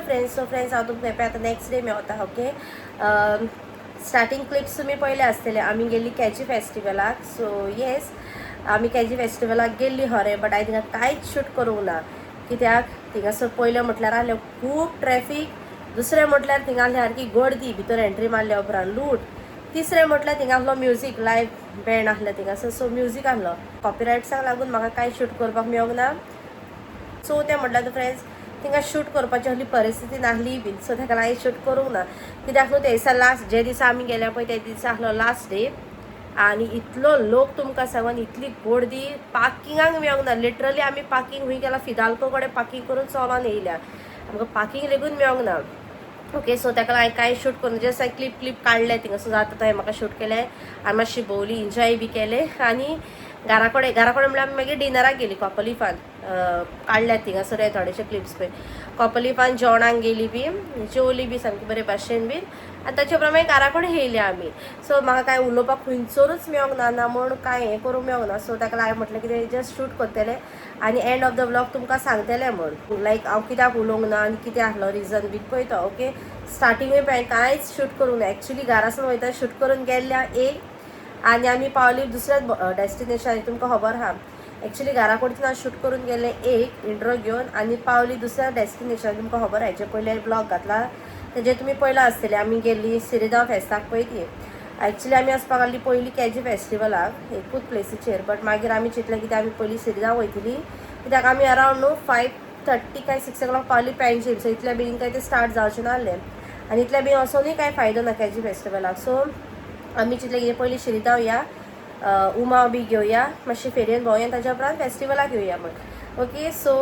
Friends. So friends हांव तुमकां येता next day Mewat. Okay, starting clips तुमी पळयले आसतले. आमी गेल्ली कॅजी फेस्टिवलाक. सो येस, आमी कॅजी फेस्टिवलाक गेल्ली खरें, बट हांवें थिंगा कांयच शूट करूंक ना. कित्याक थिंगासर पयलें म्हटल्यार आहलें खूब ट्रॅफिक. दुसरें म्हटल्यार थिंगा आहलें सारकी गर्दी, भितर एंट्री मारल्या उपरांत लूट. तिसरें म्हटल्यार थिंगा आहलो म्युजीक, लायव्ह बँड आहलें थिंगासर. सो म्युजीक आहलो. कॉपीरायट्साक लागून म्हाका कांय शूट करपाक मेळोंक ना. सो तें म्हटल्यार फ्रेंड्स थिंगा शूट करपाची असली परिस्थिती नाहली बीन. सो ताका लागून शूट करूंक ना. कित्याक न्हू ते दिसा लास्ट, जे दिसा आमी गेल्या पळय ते दिसा आहलो लास्ट डे. आनी इतलो लोक तुमकां सांगून इतली गर्दी, पार्किंगाक मेळोंक ना. लिटरली आमी पार्किंग हूंय गेला, फिदाल्को कडेन पार्किंग करून चलोन येयल्या. आमकां पार्किंग लेगून मेळोंक ना. ओके, सो ताका लागून हांवें कांय शूट करून जस्ट हांवें क्लीप काडले थिंगा. सो जाता तो हांवें म्हाका शूट केलें आनी मातशी भोंवली, एन्जॉय बी केलें. आनी घरा कडेन म्हणल्यार आमी मागीर डिनराक गेली कॉपरलीफान. काडल्यात थिंगासर हे थोडेशे क्लिप्स पळय. कॉपरलीफान जेवणाक गेली बी, जेवली बी सामकी बरे भाशेन बीन. आनी ताचे उपरांत मागीर घरा कडेन येयले आमी. सो म्हाका कांय उलोवपाक खंयचोरूच मेळोंक ना म्हूण कांय हें करूंक मेळोंक ना. सो ताका लागून हांवें म्हटलें कितें जस्ट शूट करतलें आनी एंड ऑफ द व्लॉग तुमकां सांगतलें म्हूण. लायक हांव कित्याक उलोवंक ना आनी कितें आहलो रिजन बीन पळय तो. ओके, स्टार्टिंगूय हांवें कांयच शूट करूंक ना. एक्चुली घरासून वयता शूट करून गेल्ल्या एक, आनी आमी पावली दुसऱ्याच डेस्टिनेशन. तुमकां खबर आहा, एक्चुली घरा कडच्यान हांव शूट करून गेलें एक इंट्रो घेवन आनी पावली दुसऱ्या डेस्टिनेशन. तुमकां खबर आहा, हेजे पयले ब्लॉग घातला तेजे तुमी पयला आसतले. आमी गेल्ली सिरिगांव फेस्ताक पळय ती. एक्चुली आमी वचपाक लागली पयली कॅजी फेस्टिवलाक एकूच प्लेसीचेर. बट मागीर आमी चिंतलें कितें आमी पयलीं सिरिगांव वयतली. कित्याक आमी अरावंड न्हू 5:30 काय 6 o'clock पावली पॅन्जीम. सो इतल्या बेगीन काय ते स्टार्ट जावचें नासलें आनी इतल्या बेगीन वचोनूय कांय फायदो ना कॅजी फेस्टिवलाक. सो आमी चिंतलें कितें पयलीं शिरिगांव या, उमा बी घेवया, मातशी फेरयेन भोंवया, ताच्या उपरांत फेस्टिवलाक येवया म्हण. ओके, सो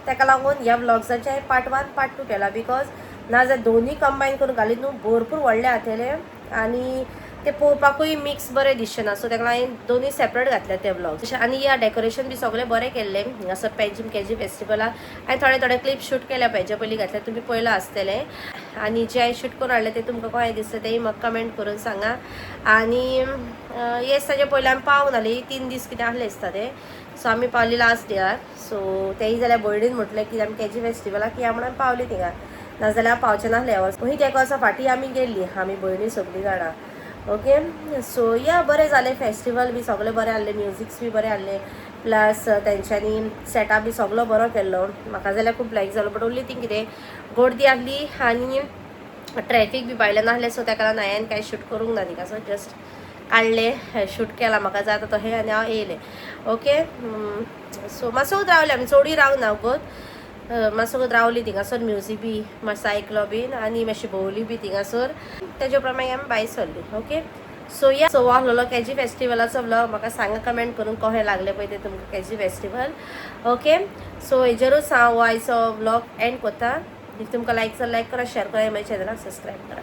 ताका लागून ह्या व्लॉग्साचे हांवें पार्ट 1 पार्ट 2 केला. बिकॉज नाजाल्यार दोनूय कंबायन करून घालीत न्हू भरपूर व्हडले जातले आनी ते पळोवपाकूय मिक्स बरें दिसचें ना. सो ताका लागून हांवें दोनूय सेपरेट घातले ते व्लॉग्स. आनी ह्या डेकोरेशन बी सगळें बरें केल्लें हांगासर पॅन्जीम कॅजी फेस्टिवलाक. हांवें थोडे क्लिप शूट केल्या हेजे पयलीं घातले, तुमी पळयलां आसतलें. आनी जे हांवें शूट करून हाडले ते तुमकां कशें दिसता तेय म्हाका कमेंट करून सांगा. आनी येस, ताजे पयलीं आमी पावूंक नाहली, 3 दीस कितें आहले दिसता ते. सो आमी पावली लास्ट डेयार. सो तेय जाल्यार भयणीन म्हटलें की आमी कॅजी फेस्टिवलाक या म्हणून पावली थिंगा, नाजाल्यार पावचें नासलें. खंय तेका असो फाटीं आमी गेल्ली, आमी भयणी सगळीं जाणां. ओके, सो या बरें जालें. फेस्टिवल बी सगळें बरें आहलें, म्युजिक्स बी बरें आहलें, प्लस तेंच्यांनी सेटअप बी सगळो बरो केल्लो. म्हाका जाल्यार खूब लायक जालो. बट ओन्ली थिंग कितें गर्दी आहली आनी ट्रॅफीक बी भायलें नासलें. सो ताका लागून हांवें कांय शूट करूंक ना थिंगा. सो जस्ट काडलें, शूट केला म्हाका जाय तो हें आनी हांव येयलें. ओके, सो मातसोच रावलें आमी, चडूय रावंक ना. मातसोच रावली थिंगासर, म्युजीक बी मातसो आयकलो बीन आनी मातशी भोंवली बी थिंगासर. तेजे उपरांत मागीर आमी भायर सरली. ओके, सो या, सो आहलो कॅजी फेस्टिवलाचो व्लॉग. म्हाका सांगा कमेंट करून कशें लागलें पळय तें तुमकां कॅजी फेस्टिवल. ओके, सो हेजेरूच हांव आयचो व्लॉग एंड करता. इफ तुमकां लायक जाल्यार लायक करा, शेअर करा, म्हज्या चॅनलाक सबस्क्रायब करा.